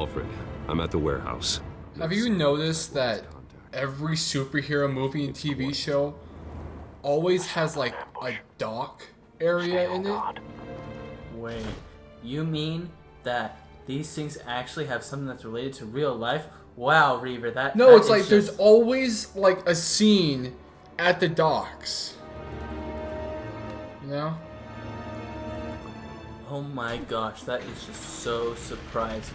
Alfred, I'm at the warehouse. Have you noticed that every superhero movie and TV show always has like a dock area in it? Wait, you mean that these things actually have something that's related to real life? Wow, Reaver, that... No, that it's like there's always like a scene at the docks. You know? Oh my gosh, that is just so surprising.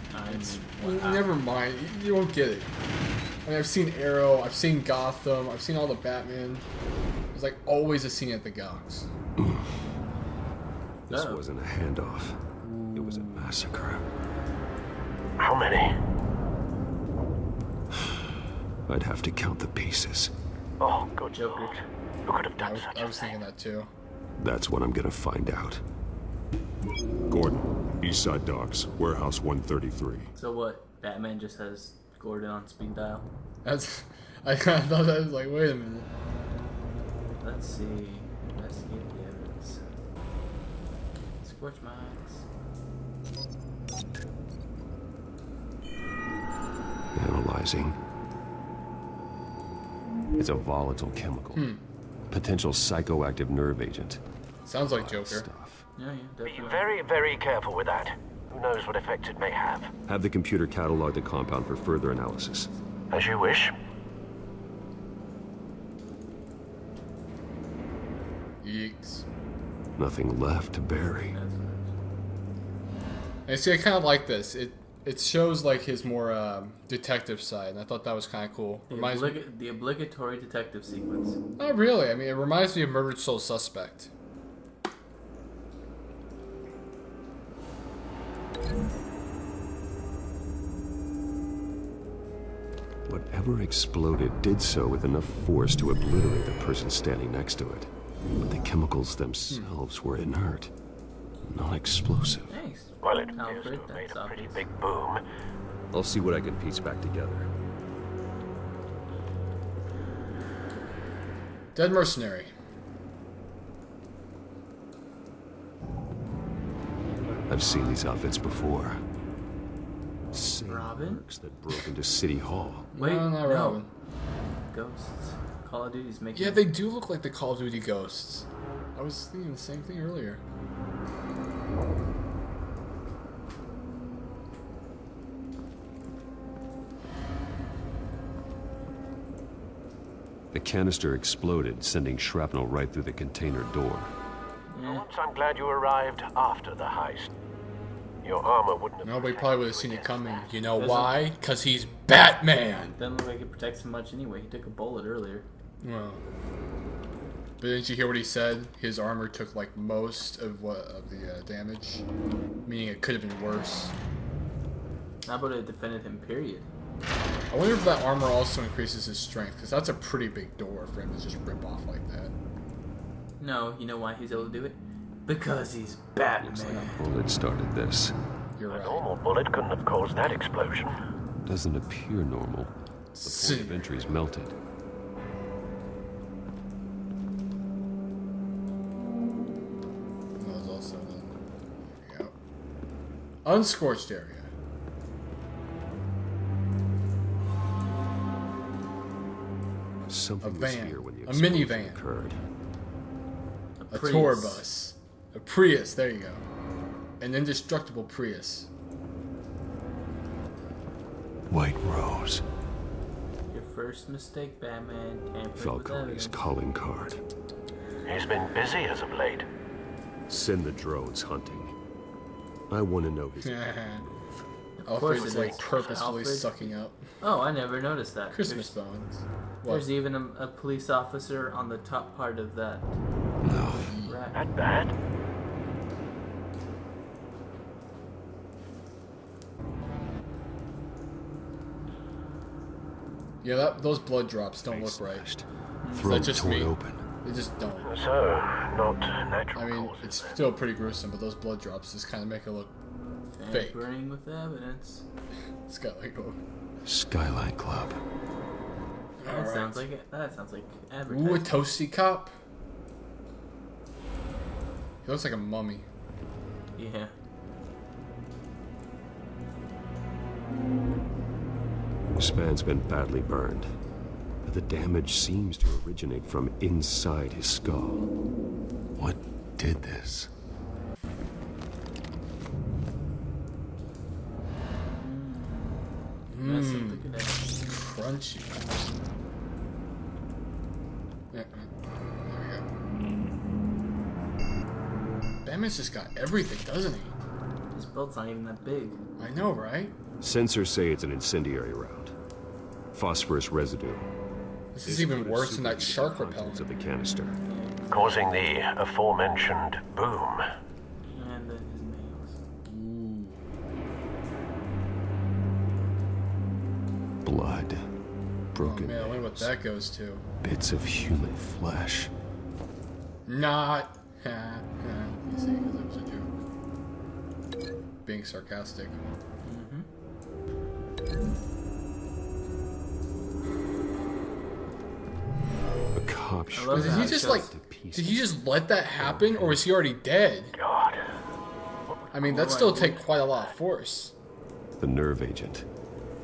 Wow. Never mind, you won't get it. I mean, I've seen Arrow, I've seen Gotham, I've seen all the Batman. There's like always a scene at the docks. This wasn't a handoff. It was a massacre. How many? I'd have to count the pieces. Oh, good Joker. Lord. Who could have done such I a was thing? thinking that too. That's what I'm gonna find out. Gordon, Eastside Docks, Warehouse 133. So what? Batman just has Gordon on speed dial? That's... I kind of thought that was like, wait a minute. Let's see. Investigate the evidence. Scorch mines. Analyzing. It's a volatile chemical. Potential psychoactive nerve agent. Sounds like Joker. Stuff. Yeah, Be definitely. very, very careful with that. Who knows what effects it may have? Have the computer catalog the compound for further analysis. As you wish. Yeeks. Nothing left to bury. And see, I kind of like this. It shows like his more detective side, and I thought that was kind of cool. Reminds me. The obligatory detective sequence. Not really. I mean, it reminds me of Murdered Soul Suspect. Whatever exploded did so with enough force to obliterate the person standing next to it. But the chemicals themselves were inert, non-explosive. Thanks. Well, it appears Alfred, to have made that's a pretty obvious. big boom. I'll see what I can piece back together. Dead Mercenary. I've seen these outfits before. Same Robin? mercs that broke into City Hall. Wait, No, not Robin. Ghosts. Call of Duty's making... Yeah, they do look like the Call of Duty ghosts. I was thinking the same thing earlier. The canister exploded, sending shrapnel right through the container door. Yeah. Once I'm glad you arrived after the heist. Your armor wouldn't have... Nobody probably would have seen it coming. You know Doesn't- why? Because he's Batman! Doesn't look like it protects him much anyway. He took a bullet earlier. Well. But didn't you hear what he said? His armor took like most of the damage. Meaning it could have been worse. How about it defended him, period? I wonder if that armor also increases his strength, because that's a pretty big door for him to just rip off like that. No, you know why he's able to do it? Because he's Looks like Batman. a bullet started this. You're A right. normal bullet couldn't have caused that explosion. Doesn't appear normal. The See. point of entry's melted. That was also there we go. Unscorched area. Something A was van. here when the A explosion minivan. occurred. A Prius. tour bus. A Prius, there you go. An indestructible Prius. White Rose. Your first mistake, Batman. Tampered with Falcone's evidence. calling card. He's been busy as of late. Send the drones hunting. I want to know his... Of course Alfred's it like is. purposefully Alfred. sucking up. Oh, I never noticed that. Christmas bones. There's What? even a police officer on the top part of that No. rack. That bad? Yeah, those blood drops don't Face look right. smashed. Is Throat that just torn me? open. They just don't. So, not natural I mean, causes. it's still pretty gruesome, but those blood drops just kind of make it look fake. Tampering with evidence. It's got like a... Skyline Club. That Alright. sounds like it. That sounds like Ooh, a advertising. toasty cop. He looks like a mummy. Yeah. Span's been badly burned, but the damage seems to originate from inside his skull. What did this? That's something that Crunchy. Yeah, there we go. Batman's just got everything, doesn't he? his build's not even that big. I know, right? Sensors say it's an incendiary round. Phosphorus residue. This is even worse than that shark repellent. Of the canister. Causing the aforementioned boom. And then his nails. Blood. Oh Broken man, I wonder what nails, that goes to. bits of human flesh. Not. You see, because it was a joke. Being sarcastic. A cop I love Did that he it just shows- like? Did he just let that happen, or is he already dead? God. I mean, that'd still take quite a lot of force. The nerve agent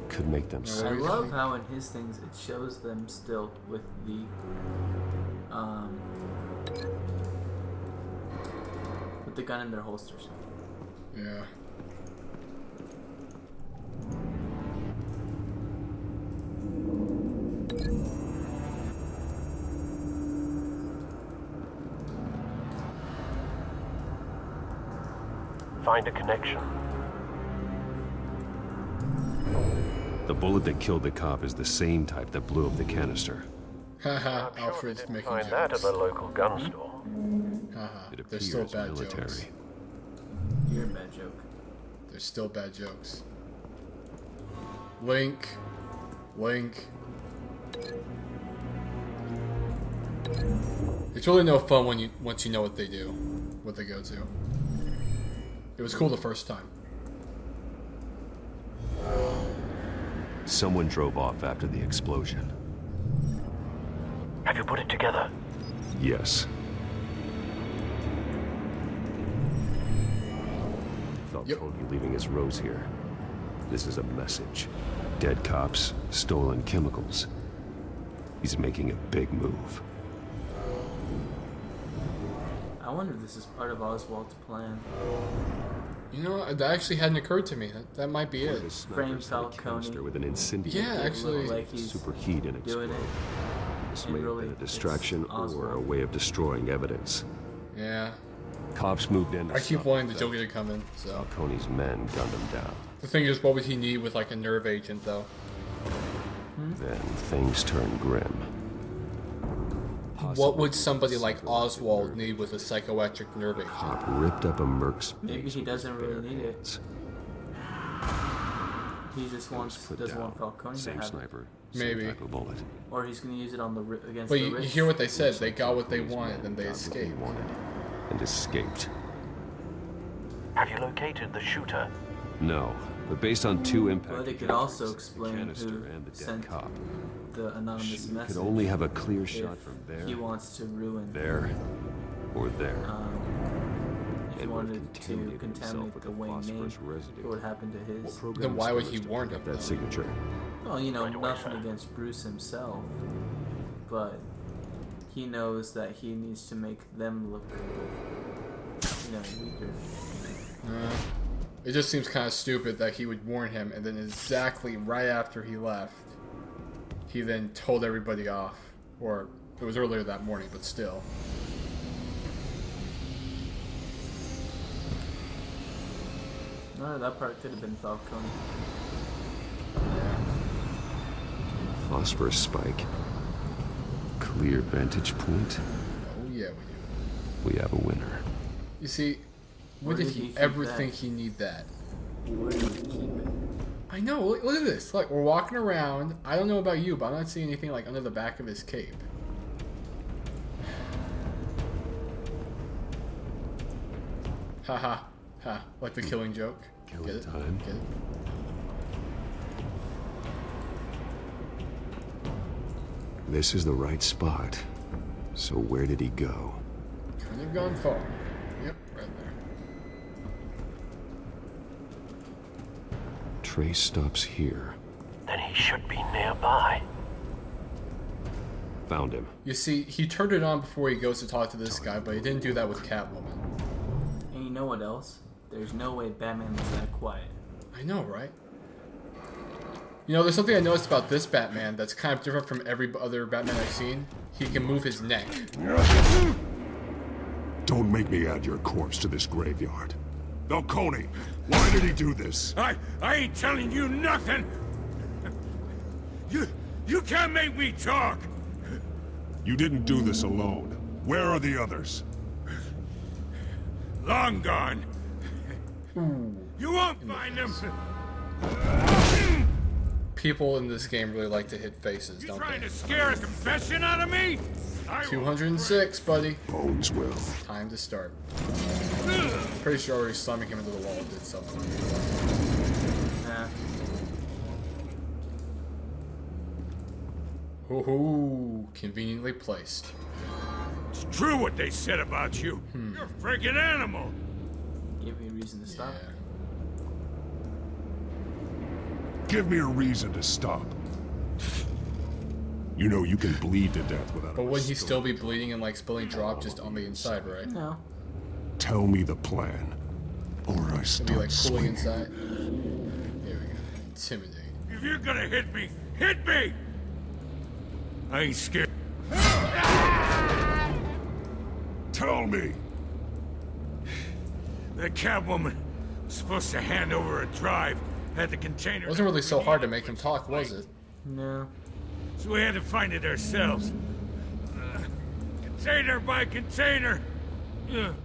could make them I sick. love how in his things it shows them still with the gun in their holsters. Yeah. Find a connection. The bullet that killed the cop is the same type that blew up the canister. Haha, I'm sure they Alfred's didn't making find that at jokes. the local gun store. Haha, It there's appears still bad military. jokes. You're a bad joke. There's still bad jokes. Link. It's really no fun when once you know what they do, what they go to. It was cool the first time. Someone drove off after the explosion. Have you put it together? Yes. Yep. Falcone leaving his rose here. This is a message. Dead cops, stolen chemicals. He's making a big move. I wonder if this is part of Oswald's plan. You know, that actually hadn't occurred to me. That might be it. The sniper Frame set a Falcone. canister with an incendiary. Yeah, actually. Look like he's Superheat and doing explode. it. This and may have really been a it's distraction or Oswald. a way of destroying evidence. Yeah. Cops moved in. to I keep stop wanting the theft. Joker to come in, so. Falcone's men gunned him down. The thing is, what would he need with like a nerve agent, though? Then things turned grim. What would somebody like Oswald need with a psychoelectric nerve agent? Cop ripped up a Merc's Maybe face he with his doesn't really bare need it. hands. He just Put doesn't down. want Falcone to Same have it. sniper. Maybe. Same type of bullet. Or he's gonna use it on the against But the you rich. hear what they said. They got what they Falcone's wanted, men and they got what escaped. wanted and escaped. Have you located the shooter? No, but based on two impact. But it could detectors, also explain the canister who and the dead sent cop. the anonymous She message. could only have a clear if shot from there, he wants to ruin. there, or there. If he And would wanted to contaminate himself contaminate with the the Wayne name, phosphorus residue. what would happen to his? Program Then why would is he to warn pick up him, that though? signature? Well, you know, Right away, nothing sir. against Bruce himself, but he knows that he needs to make them look, weaker. It just seems kind of stupid that he would warn him, and then exactly right after he left, he then told everybody off. Or it was earlier that morning, but still. No, that part could have been Falcone. Phosphorus spike. Clear vantage point. Oh yeah, we do. We have a winner. You see, when Where did did he he keep ever that? think he need that? Where do you keep it? I know. Look at this. Like we're walking around. I don't know about you, but I'm not seeing anything like under the back of his cape. Ha ha ha! Like the killing joke. Killing Get it? time. Get it? This is the right spot. So where did he go? Couldn't have gone far. Yep, right there. Trace stops here. then he should be nearby. Found him. You see, he turned it on before he goes to talk to this guy, but he didn't do that with Catwoman. And you know what else? There's no way Batman was that quiet. I know, right? You know, there's something I noticed about this Batman that's kind of different from every other Batman I've seen. He can move his neck. Don't make me add your corpse to this graveyard. Falcone, why did he do this? I ain't telling you nothing. You can't make me talk. You didn't do this alone. Where are the others? Long gone. You won't find them. People in this game really like to hit faces, You don't trying they? to scare a confession out of me? 206, buddy. Bones will. Time to start. Pretty sure already slamming him into the wall did something. Nah. Ooh, conveniently placed. It's true what they said about you. You're a freaking animal. Give me a reason to stop. Yeah. Give me a reason to stop. You know you can bleed to death without But a wouldn't he story. still be bleeding and like spilling drop just on the inside, right? No. Tell me the plan, or I It'd be start like cooling swinging. inside. Here we go. Intimidate. If you're gonna hit me, hit me. I ain't scared. Tell me. The Catwoman was supposed to hand over a drive at the container. It wasn't really so hard to make him talk, was it? No. So we had to find it ourselves. Container by container.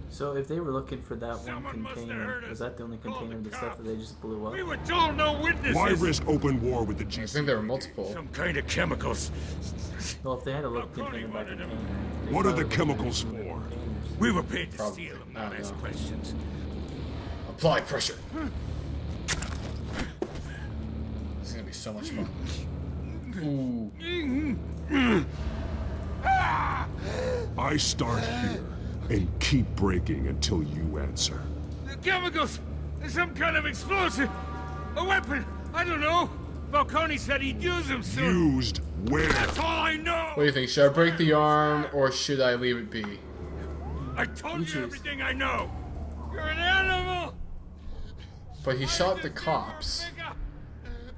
So if they were looking for that one Someone must have container, heard us. was that the only Call container of the the stuff cops. that they just blew up? We were told no witnesses. Why risk open war with the I GC? think there were multiple. Some kind of chemicals. Well, if they had a look container by container. they What are the probably would've chemicals been for? containers. We were paid to Probably. steal them, I not don't ask know. questions. Apply pressure. This is gonna be so much fun. Ooh. I start here and keep breaking until you answer. The chemicals! There's some kind of explosive! A weapon! I don't know! Falcone said he'd use them soon. Used where? That's all I know! What do you think? Should I break the arm or should I leave it be? I told You you choose. everything I know! You're an animal! But he shot the cops.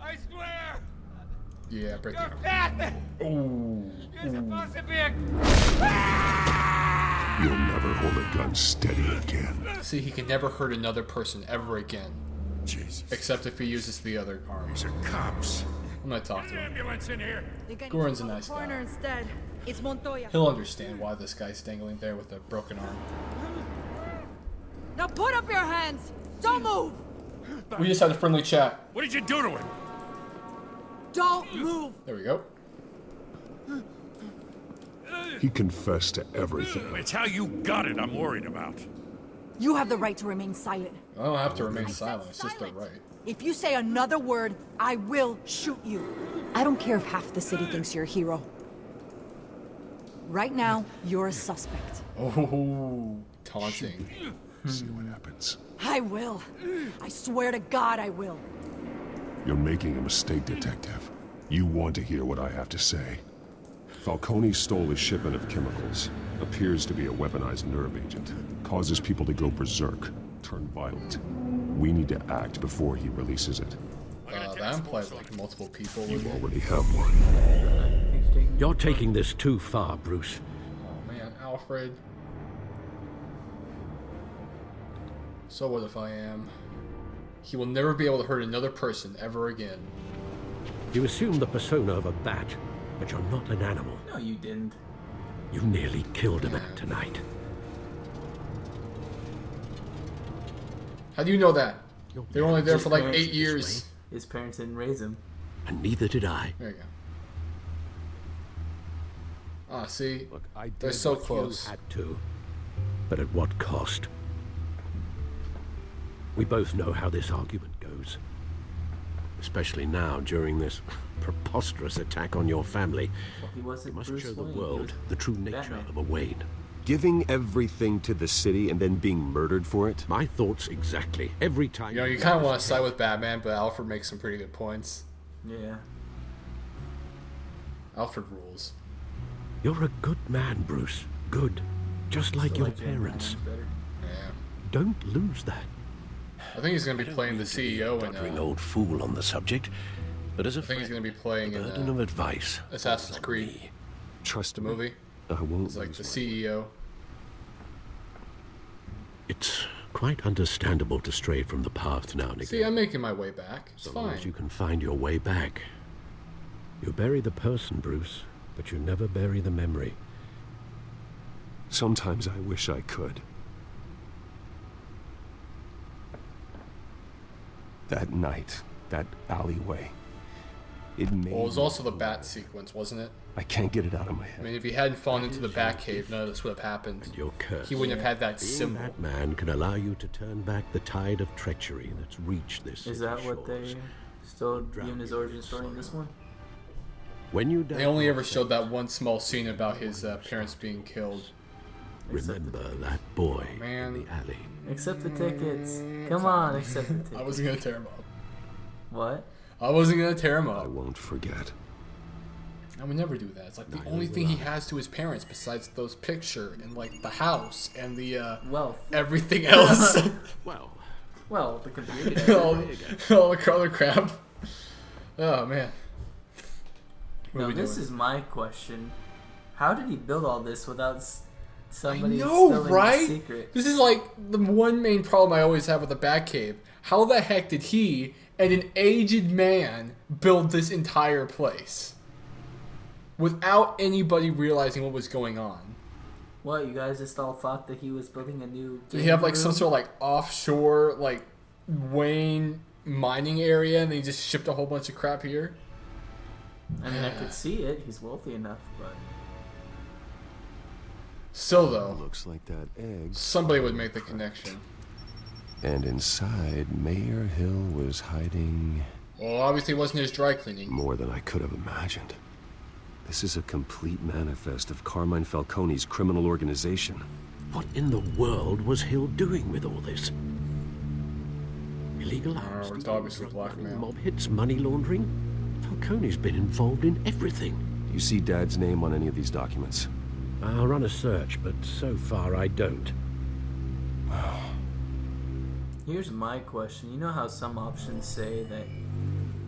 I swear! Yeah, break the You're arm. fat! Ooh. You're supposed to be a... You'll never hold a gun steady again. See, he can never hurt another person ever again. Jesus. Except if he uses the other arm. These are cops. I'm gonna talk to An him. ambulance in here! Goran's a nice Corner guy. instead. It's Montoya. He'll understand why this guy's dangling there with a broken arm. Now put up your hands. Don't move. We just had a friendly chat. What did you do to him? Don't move. There we go. He confessed to everything. It's how you got it I'm worried about. You have the right to remain silent. I don't have to remain silent. It's just the Silence. right. If you say another word, I will shoot you. I don't care if half the city thinks you're a hero. Right now, you're a suspect. Oh, taunting. See what happens. I will. I swear to God I will. You're making a mistake, Detective. You want to hear what I have to say. Falcone stole a shipment of chemicals. Appears to be a weaponized nerve agent. Causes people to go berserk, turn violent. We need to act before he releases it. That implies like multiple people. You With it. already have one. You're taking this too far, Bruce. Oh man, Alfred. So what if I am? He will never be able to hurt another person ever again. You assume the persona of a bat, but you're not an animal. No, you didn't. You nearly killed a man tonight. How do you know that? Your They were only there His for like parents 8 years. His parents didn't raise him. And neither did I. There you go. Ah, see? Look, I did They're so what close. You had to, but at what cost? We both know how this argument goes. Especially now, during this preposterous attack on your family. Well, he We wasn't must Bruce show the Wayne, he world was the true nature Batman. of a Wayne. Giving everything to the city and then being murdered for it? My thoughts exactly. Every time You know, you kind of want to side with Batman, but Alfred makes some pretty good points. Yeah. Alfred rules. You're a good man, Bruce. Good. Just like your parents. Yeah. Don't lose that. I think he's going to be playing the CEO in. Doddering old fool on the subject, but as a I think he's friend, going to be playing the in burden of advice Assassin's falls on Creed, me. Trust the me. movie. I won't He's like lose the my- CEO. It's quite understandable to stray from the path now and again. See, I'm making my way back. It's So long fine. as you can find your way back. You bury the person, Bruce, but you never bury the memory. Sometimes I wish I could. That night, that alleyway. It made Well, it was also the bat sequence, wasn't it? I can't get it out of my I head. mean, if he hadn't fallen into the bat cave, none of this would have happened. Your curse. He wouldn't have had that Being symbol. that man can allow you to turn back the tide of treachery that's reached this Is city that what shores. they still doing his origin story in this one? When you They only ever showed that one small scene about his parents being killed. remember that boy man. in the alley. Accept the tickets. Come on, accept the tickets. I wasn't gonna tear him up. What? I wasn't gonna tear him I up. won't forget. I would never do that. It's like the only thing he has to his parents besides those picture and like the house and the Wealth. everything else. Well, The computer. all the other crap. Oh man. What Now are we this doing? is my question. How did he build all this without somebody I know, spilling right? the secret? This is like the one main problem I always have with the Batcave. How the heck did he and an aged man build this entire place without anybody realizing what was going on? What, you guys just all thought that he was building a new Did he have like some room? sort of like offshore like Wayne mining area and they just shipped a whole bunch of crap here? I mean, I could see it. He's wealthy enough, but Still though, Looks like that egg. somebody would make the connection. And inside, Mayor Hill was hiding Well, obviously it wasn't his dry cleaning. more than I could have imagined. This is a complete manifest of Carmine Falcone's criminal organization. what in the world was Hill doing with all this? Illegal arms, it's dealing, obviously drug running, blackmail. mob hits, money laundering. Falcone's been involved in everything. Do you see Dad's name on any of these documents? I'll run a search, but so far I don't. here's my question. You know how some options say that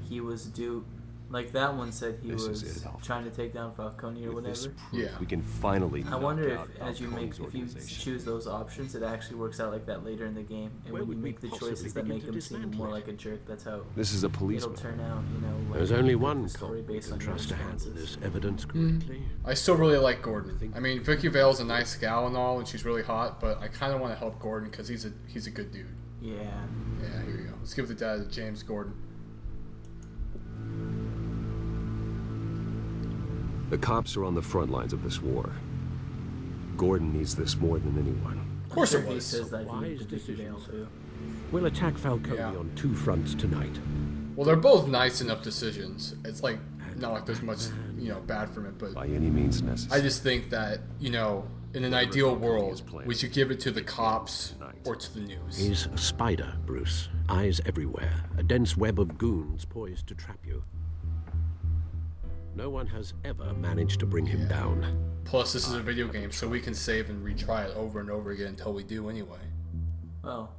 he was due, like that one said he This is was it, Alfred. trying to take down Falcone or With this whatever. proof, Yeah. we can finally I knock wonder out if, as you Falcone's if you organization. choose those options, it actually works out like that later in the game. And Where when you would we make the possibly choices that begin make to him seem dismantle more it? like a jerk, that's how This is a it'll policeman. turn out. You know, like There's only the one story cop we based can on your trust to handle responses. this evidence correctly. I still really like Gordon. I mean, Vicky Vale's a nice gal and all, and she's really hot, but I kind of want to help Gordon because he's a good dude. Yeah. Yeah, here you go. Let's give the dad to James Gordon. The cops are on the front lines of this war. Gordon needs this more than anyone. Of course it He was. says that he Wise needs Vicky decision, Vale sir. too. We'll attack Falcone Yeah. on two fronts tonight. Well, they're both nice enough decisions. It's like not like there's much, bad from it, but By any means necessary. I just think that, in an ideal world, we should give it to the cops or to the news. He's a spider, Bruce. Eyes everywhere. A dense web of goons poised to trap you. No one has ever managed to bring him down. Plus, this is a video game, so we can save and retry it over and over again until we do anyway. Well,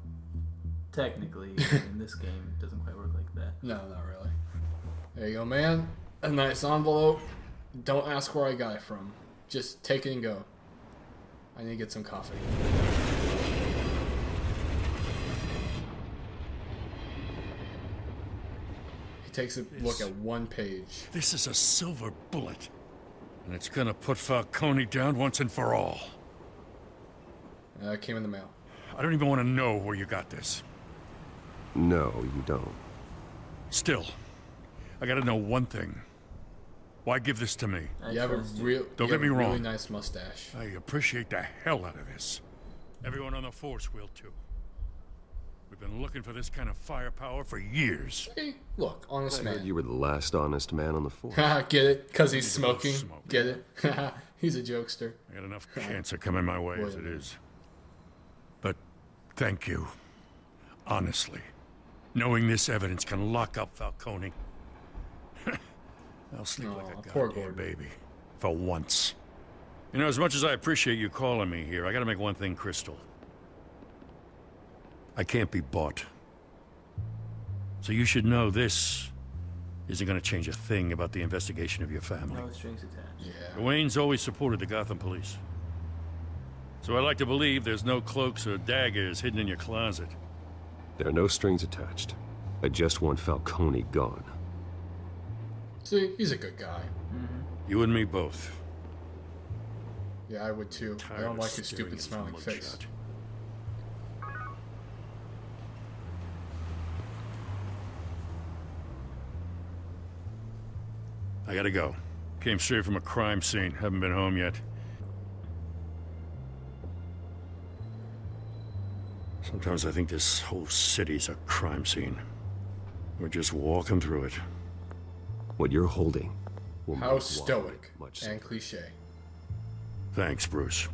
technically, in this game, it doesn't quite work like that. No, not really. There you go, man. A nice envelope. Don't ask where I got it from. Just take it and go. I need to get some coffee. He takes a look at one page. This is a silver bullet. And it's gonna put Falcone down once and for all. It came in the mail. I don't even want to know where you got this. No, you don't. Still, I gotta know one thing. Why give this to me? You have a trust you. real, Don't you get me have a really wrong. nice mustache. I appreciate the hell out of this. Everyone on the force will too. We've been looking for this kind of firepower for years. Hey, look, honest I heard man. you were the last honest man on the force. Get it? Because he's smoking. smoke. Get it? He's a jokester. I got enough cancer coming my way as it is. But thank you. Honestly. Knowing this evidence can lock up Falcone. I'll sleep like Aw, a poor goddamn Gordon. baby. For once. You know, as much as I appreciate you calling me here, I gotta make one thing crystal. I can't be bought. So you should know this isn't gonna change a thing about the investigation of your family. No strings attached. Yeah. Wayne's always supported the Gotham police. So I like to believe there's no cloaks or daggers hidden in your closet. There are no strings attached. I just want Falcone gone. See, he's a good guy. You and me both. Yeah, I would too. I Tired don't of like his staring stupid at smiling his face. mugshot. I gotta go. Came straight from a crime scene. Haven't been home yet. Sometimes I think this whole city's a crime scene. We're just walking through it. What you're holding will How make stoic Wally much and safer. cliche. Thanks, Bruce.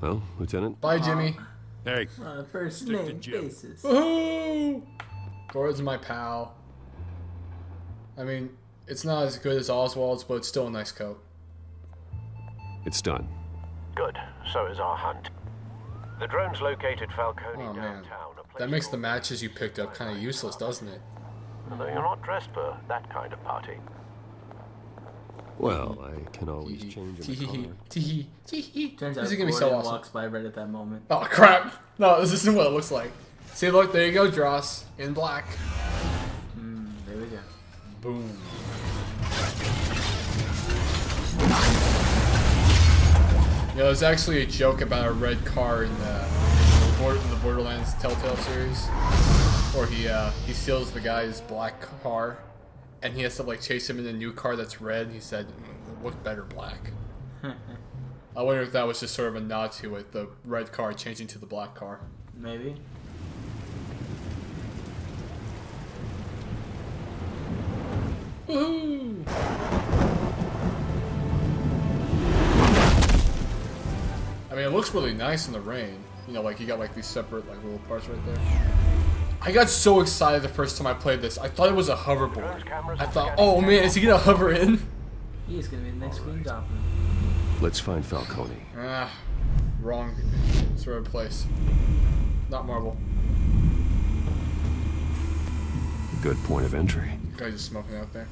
Well, Lieutenant, Bye, Jimmy. Hey, On a first Stick to name Jim. basis. Woohoo! Gordon's my pal. I mean, it's not as good as Oswald's, but it's still a nice coat. it's done. Good. So is our hunt. The drones located Falcone Oh man, downtown. a place that makes the called- matches you picked up kind of useless, doesn't it? Although you're not dressed for that kind of party. Well, I can always change in the Tee-hee-hee. car. Tee-hee. Tee-hee. Turns out This is gonna be Gordon so awesome. walks by right at that moment. Oh crap! No, this isn't what it looks like. See, look, there you go, Dross, in black. There we go. Boom. You know, there's actually a joke about a red car in the Borderlands Telltale series, where he steals the guy's black car, and he has to like chase him in a new car that's red. And he said, "It looked better black." I wonder if that was just sort of a nod to it, the red car changing to the black car. Maybe. Woohoo! I mean, it looks really nice in the rain. You know, like you got like these separate like little parts right there. I got so excited the first time I played this. I thought it was a hoverboard. I thought, oh man, is he gonna hover in? He is gonna be the next Green Goblin. Let's find Falcone. Ah, wrong sort of place. Not Marvel. Good point of entry. Guy's just smoking out there.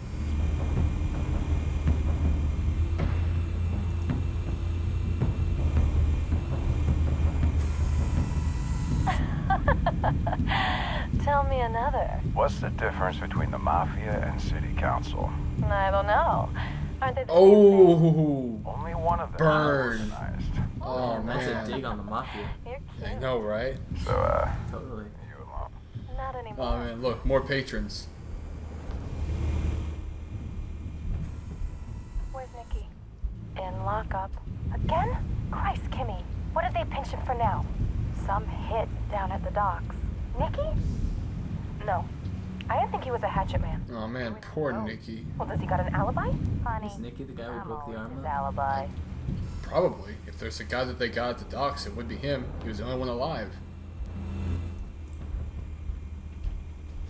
Tell me another. What's the difference between the Mafia and City Council? I don't know. Aren't they the Oh, Only one of them Burn. is organized. oh That's a man. dig on the Mafia. You're I cute. know, right? So, Totally. you alone? Not anymore. Oh man, look, more patrons. Where's Nikki? In lockup. Again? Christ, Kimmy. What did they pinch him for now? Some hit down at the docks. Nikki? No. I didn't think he was a hatchet man. Oh man, poor Nikki. Well, does he got an alibi? Funny. Is Nikki the guy who I'm broke the always arm his up? alibi. Probably. If there's a guy that they got at the docks, it would be him. He was the only one alive.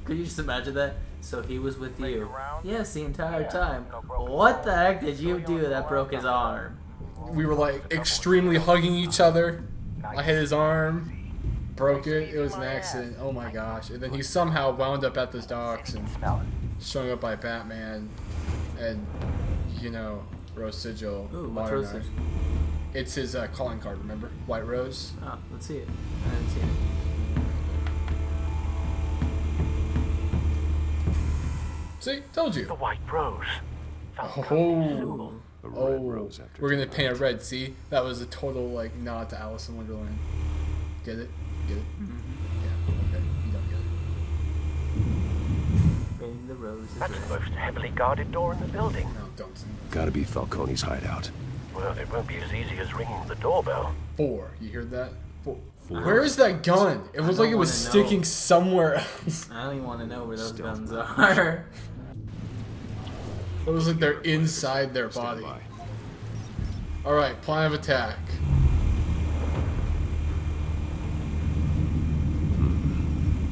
Could you just imagine that? So he was with you. around? Yes, the entire time. no broken What the heck did you do that broke his arm? We were like extremely hugging each other. I hit his arm, broke it. It was an accident. Oh my gosh. And then he somehow wound up at the docks and showing up by Batman and, you know, Rose Sigil. Ooh, what's modernized. Rose Sigil? It's his calling card, remember? White Rose. Oh, let's see it. I haven't seen it. See? Told you. The White Rose. Oh. Ooh. A red Oh, rose after we're gonna tonight. paint it red. See, that was a total like nod to Alice in Wonderland. Get it? Get it? Yeah. Okay. You don't get it. Painting the roses That's red. the most heavily guarded door in the building. No, don't. Gotta be Falcone's hideout. Well, it won't be as easy as ringing the doorbell. 4. You heard that? 4. Where is that gun? It was like it was wanna know. sticking somewhere else. I don't even want to know where those Stealth guns are. It was like they're inside their Stand body. by. All right, plan of attack.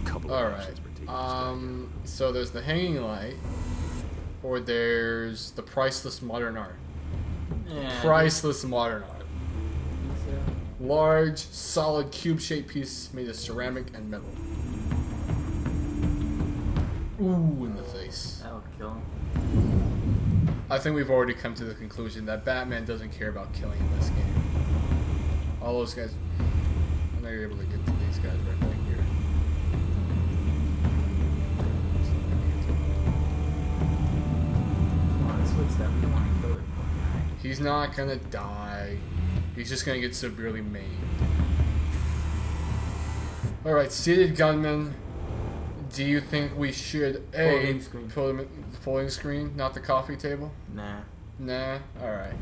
Couple All of right. options for taking this down. So there's the hanging light. Or there's the priceless modern art. Yeah, Priceless modern art. so. Large, solid, cube-shaped piece made of ceramic and metal. Ooh, in the face. That'll kill him. I think we've already come to the conclusion that Batman doesn't care about killing in this game. All those guys... I know you're able to get to these guys right back here. Come on, switch that. We don't want to kill it. He's not gonna die. He's just gonna get severely maimed. Alright, seated gunman. Do you think we should Folding screen. put him in the folding screen, not the coffee table? Nah. Nah. Alright.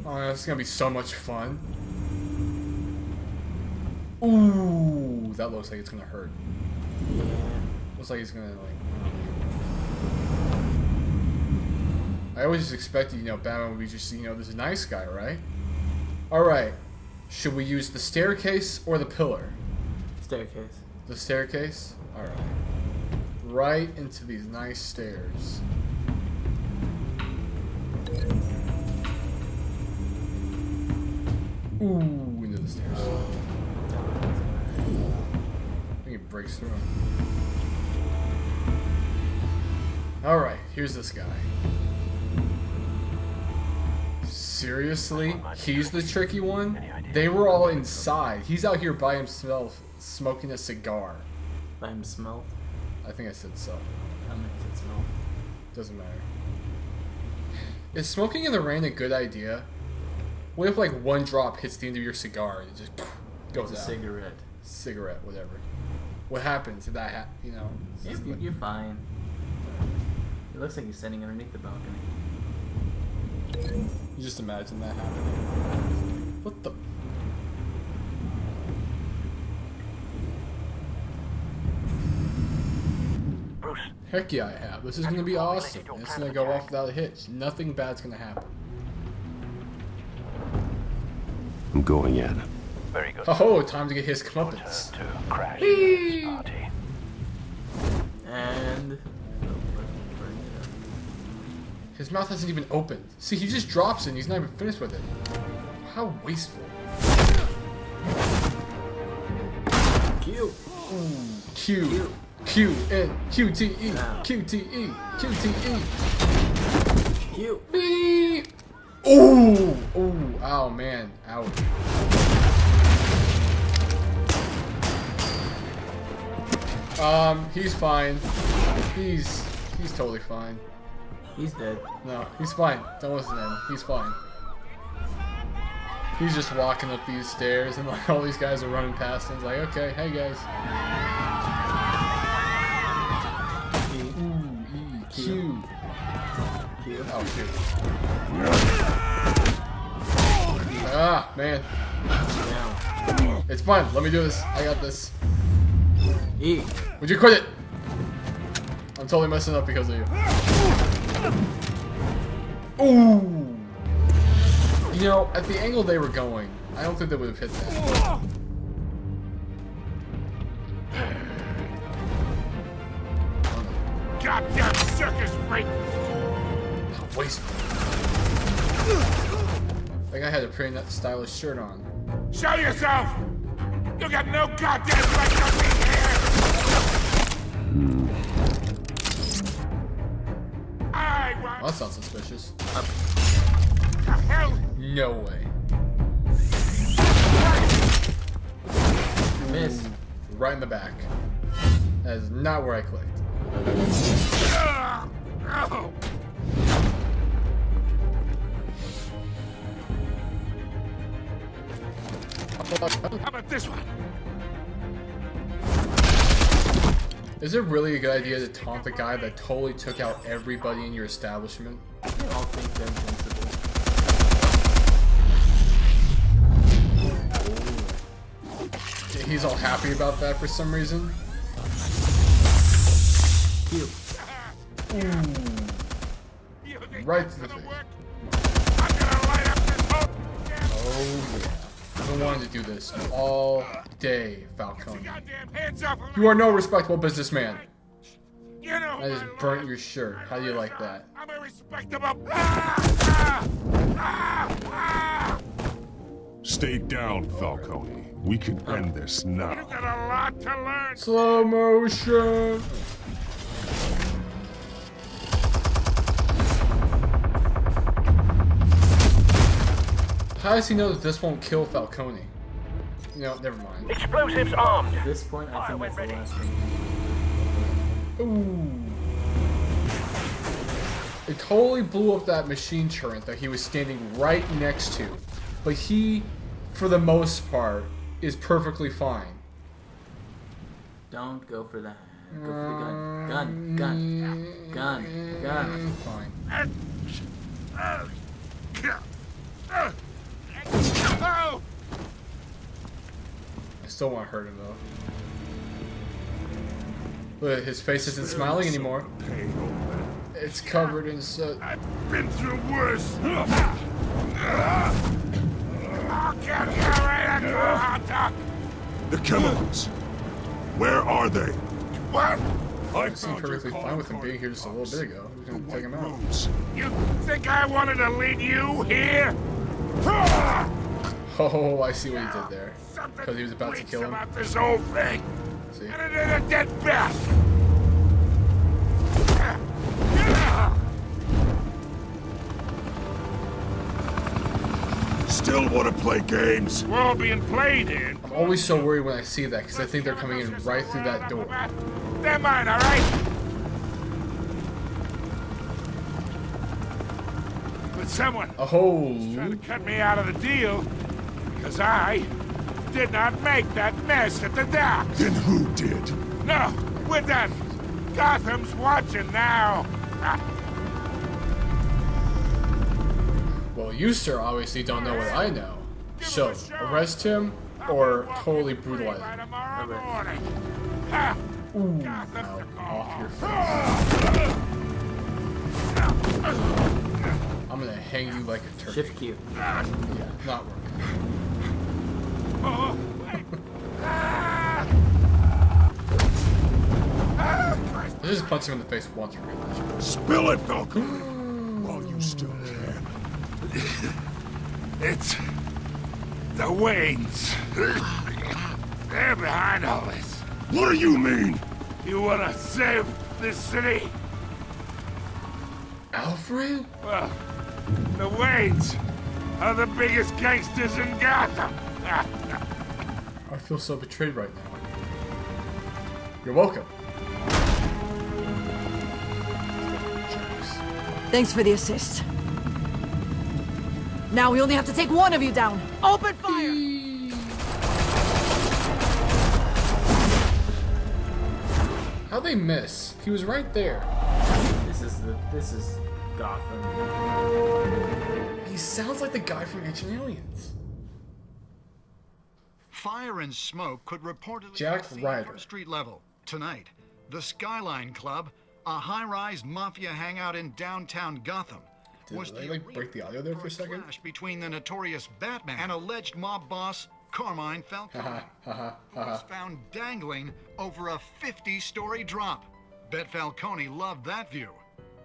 Oh, this is gonna be so much fun. Ooh, that looks like it's gonna hurt. Yeah. Looks like he's gonna like. I always just expected, you know, Batman would be just, you know, this nice guy, right? All right. Should we use the staircase or the pillar? Staircase. The staircase. All right. Right into these nice stairs. Ooh, into the stairs. I think it breaks through him. Alright, here's this guy. Seriously? He's the tricky one? They were all inside. He's out here by himself smoking a cigar. By himself? I think I said so. That makes it smell. Doesn't matter. Is smoking in the rain a good idea? What if like one drop hits the end of your cigar and it just goes It's a out? cigarette. Cigarette, whatever. What happens if that you know? Yeah, you're fine. It looks like he's standing underneath the balcony. You just imagine that happening. What the? Bruce, Heck yeah, I have. This is gonna be awesome. It's gonna go off without a hitch. Nothing bad's gonna happen. I'm going in. very good. Oh, time to get his Your comeuppance. turn to crash this party. And... His mouth hasn't even opened. See, he just drops it and he's not even finished with it. How wasteful. Q. Q. Q. N. Q. T. E. Q. T. E. Q. T. E. Q. B. Ooh. Ooh. Ow, man. Ow. He's fine. He's totally fine. He's dead. No, he's fine. Don't listen to him. He's fine. He's just walking up these stairs and like all these guys are running past him. He's like, okay, hey guys. Ooh, E, Q. Q. Oh, shoot. Ah, man. Down. It's fine. Let me do this. I got this. E. Would you quit it? I'm totally messing up because of you. Ooh. You know, at the angle they were going, I don't think they would have hit that. Goddamn circus freak! How wasteful. That guy had a pretty stylish shirt on. Show yourself! You got no goddamn right to be here! I Well, want that sounds suspicious. the hell! No way. Miss. Right in the back. That is not where I clicked. Oh. How about this one? Is it really a good idea to taunt the guy that totally took out everybody in your establishment? They all think they're invincible. He's all happy about that for some reason. Q. You think Right that's to the gonna face. work? I'm gonna light up this whole damn Oh yeah. I've been wanting to do this all day, Falcone. Goddamn hands up! You are no respectable businessman. You know I just my burnt lord. your shirt. How do you like that? I'm a respectable. Stay down, Falcone. We can end this You now. got a lot to learn. Slow motion. How does he know that this won't kill Falcone? You know, never mind. Explosives armed. At this point, I think that's the last one. Ooh. It totally blew up that machine turret that he was standing right next to. But he, for the most part, is perfectly fine. Don't go for that. Go for the gun. Gun. Fine. Oh! I still want to hurt him though. But his face isn't smiling anymore. Pain, old man. It's covered in soot. I've been through worse. I'll get you right after a hot dog. The chemicals. Where are they? What? I It seemed perfectly fine with him being here just a little bit ago. He was gonna take him out. Rooms. You think I wanted to lead you here? Oh, I see what he did there. Because he was about to kill him. About this whole thing. See? And it is a dead best. Still want to play games? We're all being played in. I'm always so worried when I see that because I think they're coming in right through that door. They're mine, all right? But someone Oh, trying to cut me out of the deal because I did not make that mess at the docks. Then who did? No, we're done. Gotham's watching now. well, you, sir, obviously don't know what I know. So, arrest him or totally brutalize By him. tomorrow morning. Ha! Ooh, Gotham's ow, the call. off your face. I'm gonna hang you like a turkey. Shift Q. Yeah, not working. Oh, wait. Ah! I just punch him in the face once for good measure. Spill it, Falcone! While you still can. It's the Waynes. They're behind all this. What do you mean? You wanna save this city? Alfred? Well, the Waynes are the biggest gangsters in Gotham. I feel so betrayed right now. You're welcome. Thanks for the assist. Now we only have to take one of you down. Open fire! How'd they miss? He was right there. This is Gotham. He sounds like the guy from Ancient Aliens. Fire and smoke could reportedly Jack be seen Ryder. from street level. Tonight, the Skyline Club, a high-rise mafia hangout in downtown Gotham, was Did they the like break the audio there for a second? clash between the notorious Batman and alleged mob boss Carmine Falcone. was found dangling over a 50-story drop. Bet Falcone loved that view.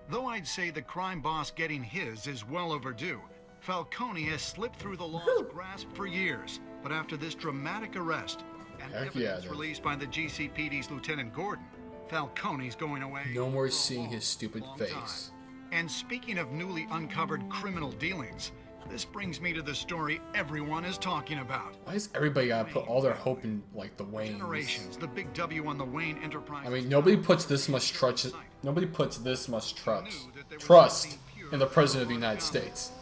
Though I'd say the crime boss getting his is well overdue, Falcone has slipped through the law's grasp for years. But after this dramatic arrest and Heck evidence yeah, dude. released by the GCPD's Lieutenant Gordon, Falcone's going away. No more for a seeing his stupid long face. time. And speaking of newly uncovered criminal dealings, this brings me to the story everyone is talking about. Why does everybody gotta put all their hope in, like, the Waynes? Generations, the big W on the Wayne Enterprise. I mean, nobody puts this much trust in the President of the United States.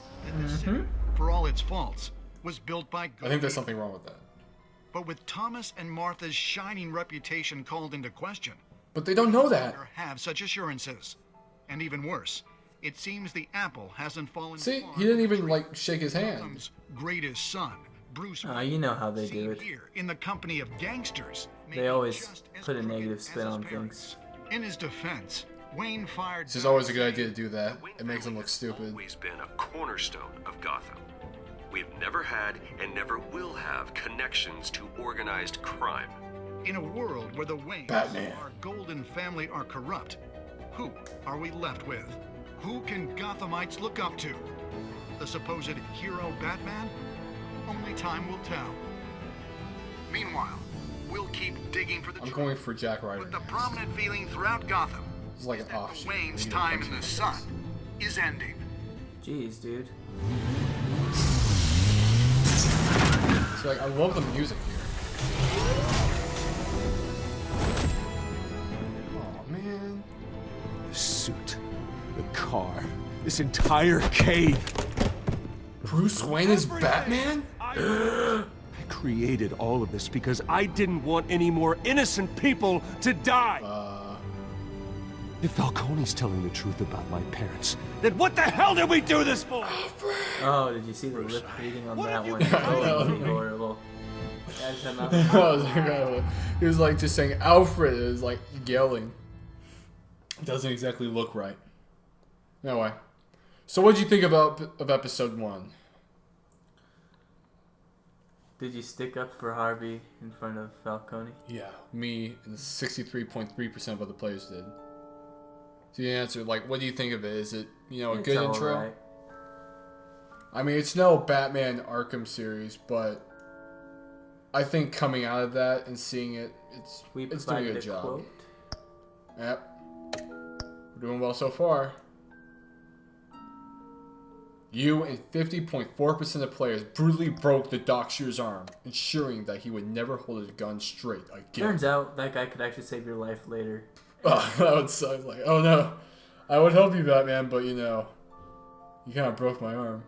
For all its faults, was built by good I think there's people. something wrong with that. But with Thomas and Martha's shining reputation called into question, But they don't know that. or have such assurances. And even worse, it seems the apple hasn't fallen See, far he didn't from the even, tree. like, shake his hand. Gotham's greatest son, Bruce Ah, Wayne, you know how they seen do it. here in the company of gangsters. They maybe always just as put a crooked negative as spin his on parents. things. In his defense, Wayne fired. This is always a good idea to do that. It makes him look stupid. Always been a cornerstone of Gotham. We've never had and never will have connections to organized crime. In a world where the Waynes, Batman. our golden family, are corrupt, who are we left with? Who can Gothamites look up to? The supposed hero Batman? Only time will tell. Meanwhile, we'll keep digging for the I'm truth. going for Jack Ryder. But the next. prominent feeling throughout Gotham It's like is an that offshoot. the Wayne's You time don't in the touch sun is ending. Jeez, dude. So like, I love the music here. Oh man. The suit, the car, this entire cave. Bruce Wayne is Batman? I created all of this because I didn't want any more innocent people to die. If Falcone's telling the truth about my parents, then what the hell did we do this for? Oh, did you see the lip reading on that one? Oh, it'd be horrible. Guys, I'm out. He was like just saying Alfred. It was like yelling. It doesn't exactly look right. Anyway, so what did you think of episode 1? Did you stick up for Harvey in front of Falcone? Yeah, me and 63.3% of other players did. So you answered, like, what do you think of it? Is it, you know, a It's good all intro? right. I mean, it's no Batman Arkham series, but I think coming out of that and seeing it, it's doing a provided good job. quote. Yep. We're doing well so far. You and 50.4% of players brutally broke the Doctor's arm, ensuring that he would never hold his gun straight again. Turns out that guy could actually save your life later. Oh, that would suck. Like, oh no, I would help you, Batman, but you know, you kind of broke my arm.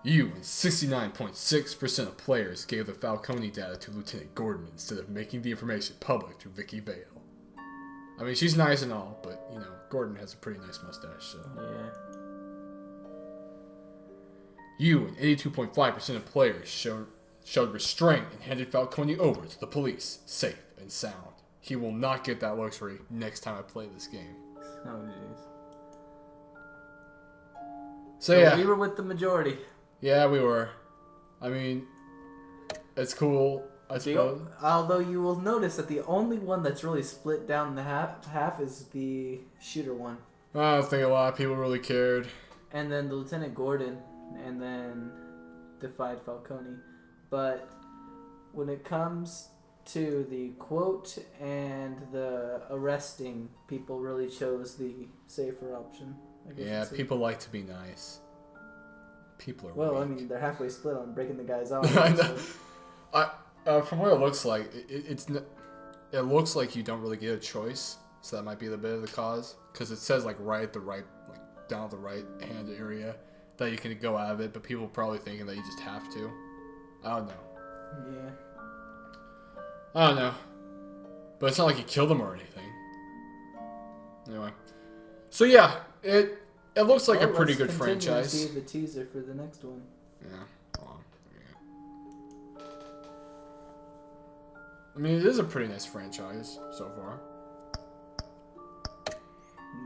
You and 69.6% of players gave the Falcone data to Lieutenant Gordon instead of making the information public through Vicky Vale. I mean, she's nice and all, but you know, Gordon has a pretty nice mustache, so. Yeah. You and 82.5% of players showed restraint and handed Falcone over to the police, safe and sound. He will not get that luxury next time I play this game. Oh, jeez. So yeah. We were with the majority. Yeah, we were. I mean, it's cool, I suppose. Although you will notice that the only one that's really split down the half is the shooter one. I don't think a lot of people really cared. And then the Lieutenant Gordon, and then defied Falcone. But when it comes to the quote and the arresting, people really chose the safer option. Yeah, people like to be nice. People are well, weak. I mean, they're halfway split on breaking the guy's arm. I know. From what it looks like, it looks like you don't really get a choice. So that might be the bit of the cause, because it says like right at the right, like down the right hand area that you can go out of it, but people are probably thinking that you just have to. I don't know. Yeah. I don't know. But it's not like you killed them or anything. Anyway. So yeah, it looks like a pretty good franchise. See the teaser for the next one. Yeah. Hold on. Yeah. I mean, it is a pretty nice franchise so far.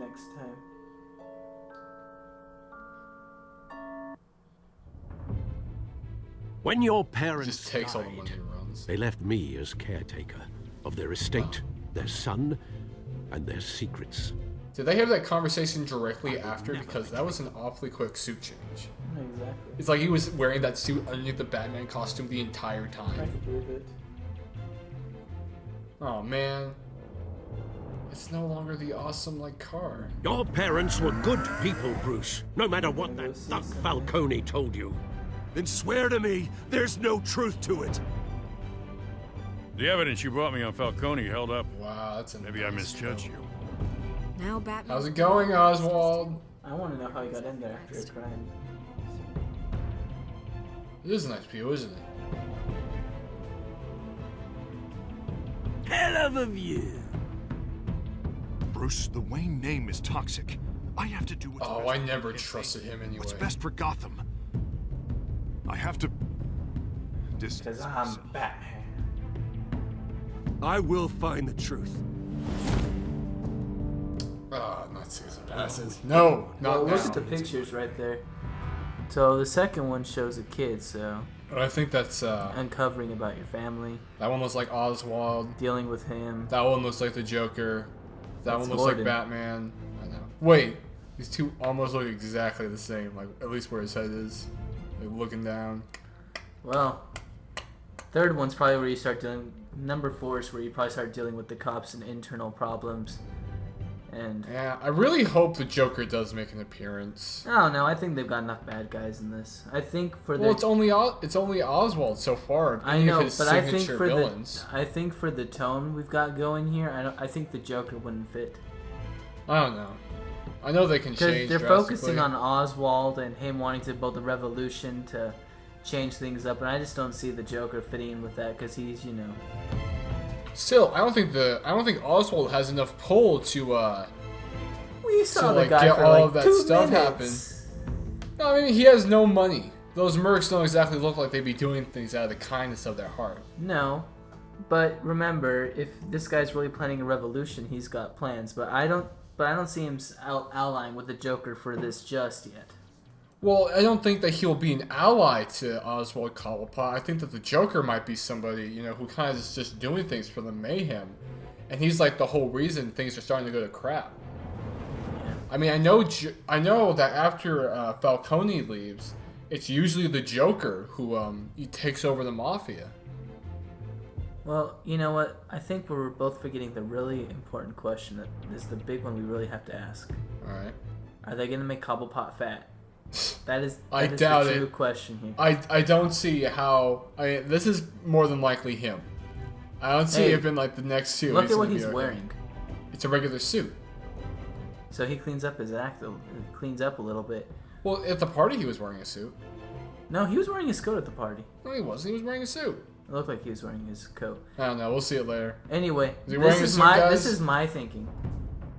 Next time. When your parents Just takes all the died, money and runs. they left me as caretaker of their estate, their son, and their secrets. Did they have that conversation directly after? Because that was an awfully quick suit change. Exactly. It's like he was wearing that suit underneath the Batman costume the entire I time. can believe it. Oh man. It's no longer the awesome like car. Your parents were good people, Bruce, no matter what that duck Falcone told you. Then swear to me there's no truth to it. The evidence you brought me on Falcone held up. Wow, that's a Maybe I nice misjudged film. you. Now Batman. How's it going, Oswald? I want to know how he got in there after a crime. It is a nice view, isn't it? Hell of a view. Bruce, the Wayne name is toxic. I have to do what's best. Oh, I for never the trusted him anyway. What's best for Gotham? I have to distance Because I'm myself. Batman. I will find the truth. Ah, not season passes. No, not Look now. at the pictures right there. So the second one shows a kid, so I think that's uncovering about your family. That one looks like Oswald. Dealing with him. That one looks like the Joker. That one looks Gordon. like Batman. I know. Wait, these two almost look exactly the same. Like at least where his head is, like looking down. Well, third one's probably where you start dealing. Number 4 is where you probably start dealing with the cops and internal problems. And yeah, I really hope the Joker does make an appearance. I don't know. I think they've got enough bad guys in this. I think for the it's only Oswald so far. I know, of his but I think signature for villains. I think for the tone we've got going here, I think the Joker wouldn't fit. I don't know. I know they can change. Because they're focusing on Oswald and him wanting to build a revolution to change things up, and I just don't see the Joker fitting in with that because he's, Still, I don't think Oswald has enough pull to we saw to the guy get for all of that 2 stuff minutes. happen. No, I mean he has no money. Those mercs don't exactly look like they'd be doing things out of the kindness of their heart. No, but remember, if this guy's really planning a revolution, he's got plans. But I don't see him allying with the Joker for this just yet. Well, I don't think that he'll be an ally to Oswald Cobblepot. I think that the Joker might be somebody, who kind of is just doing things for the mayhem. And he's like the whole reason things are starting to go to crap. I mean, I know that after Falcone leaves, it's usually the Joker who he takes over the Mafia. Well, you know what? I think we're both forgetting the really important question that is the big one we really have to ask. Alright. Are they going to make Cobblepot fat? That is doubt the true it. question here. I don't see how. This is more than likely him. I don't see if in like the next 2. Look at what he's wearing. It's a regular suit. So he cleans up his act. Cleans up a little bit. Well, at the party he was wearing a suit. No, he was wearing his coat at the party. No, he wasn't. He was wearing a suit. It looked like he was wearing his coat. I don't know. We'll see it later. Anyway, Is he wearing a suit, guys? This is my thinking.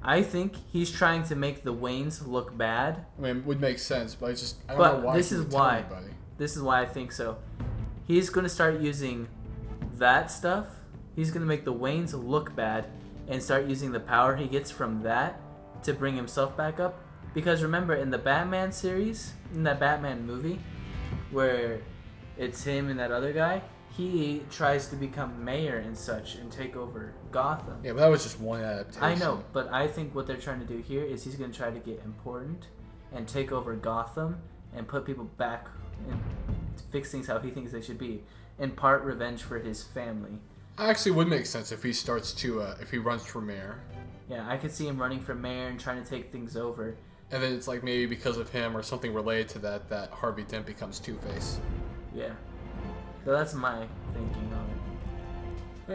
I think he's trying to make the Waynes look bad. I mean, it would make sense, but I don't know why. This is why. This is why I think so. He's going to start using that stuff. He's going to make the Waynes look bad and start using the power he gets from that to bring himself back up. Because remember, in the Batman series, in that Batman movie, where it's him and that other guy, he tries to become mayor and such and take over Gotham. Yeah, but that was just one adaptation. I know, but I think what they're trying to do here is he's going to try to get important and take over Gotham and put people back and fix things how he thinks they should be. In part, revenge for his family. Actually, would make sense if he starts to, if he runs for mayor. Yeah, I could see him running for mayor and trying to take things over. And then it's like maybe because of him or something related to that Harvey Dent becomes Two-Face. Yeah. So that's my thinking on it.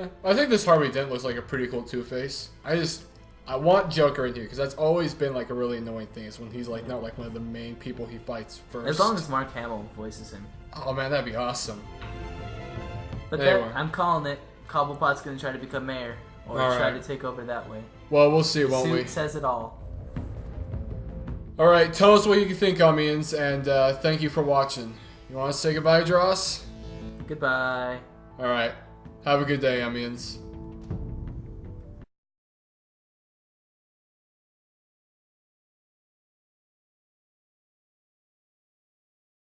Yeah, I think this Harvey Dent looks like a pretty cool Two-Face. I want Joker in here because that's always been like a really annoying thing is when he's like not like one of the main people he fights first. As long as Mark Hamill voices him. Oh man, that'd be awesome. But Anyway. I'm calling it. Cobblepot's going to try to become mayor or try to take over that way. Well, we'll see, won't we? Suit says it all. Alright, tell us what you think, UMIANS, and thank you for watching. You want to say goodbye, Dross? Goodbye. Alright. Have a good day, UMIANS.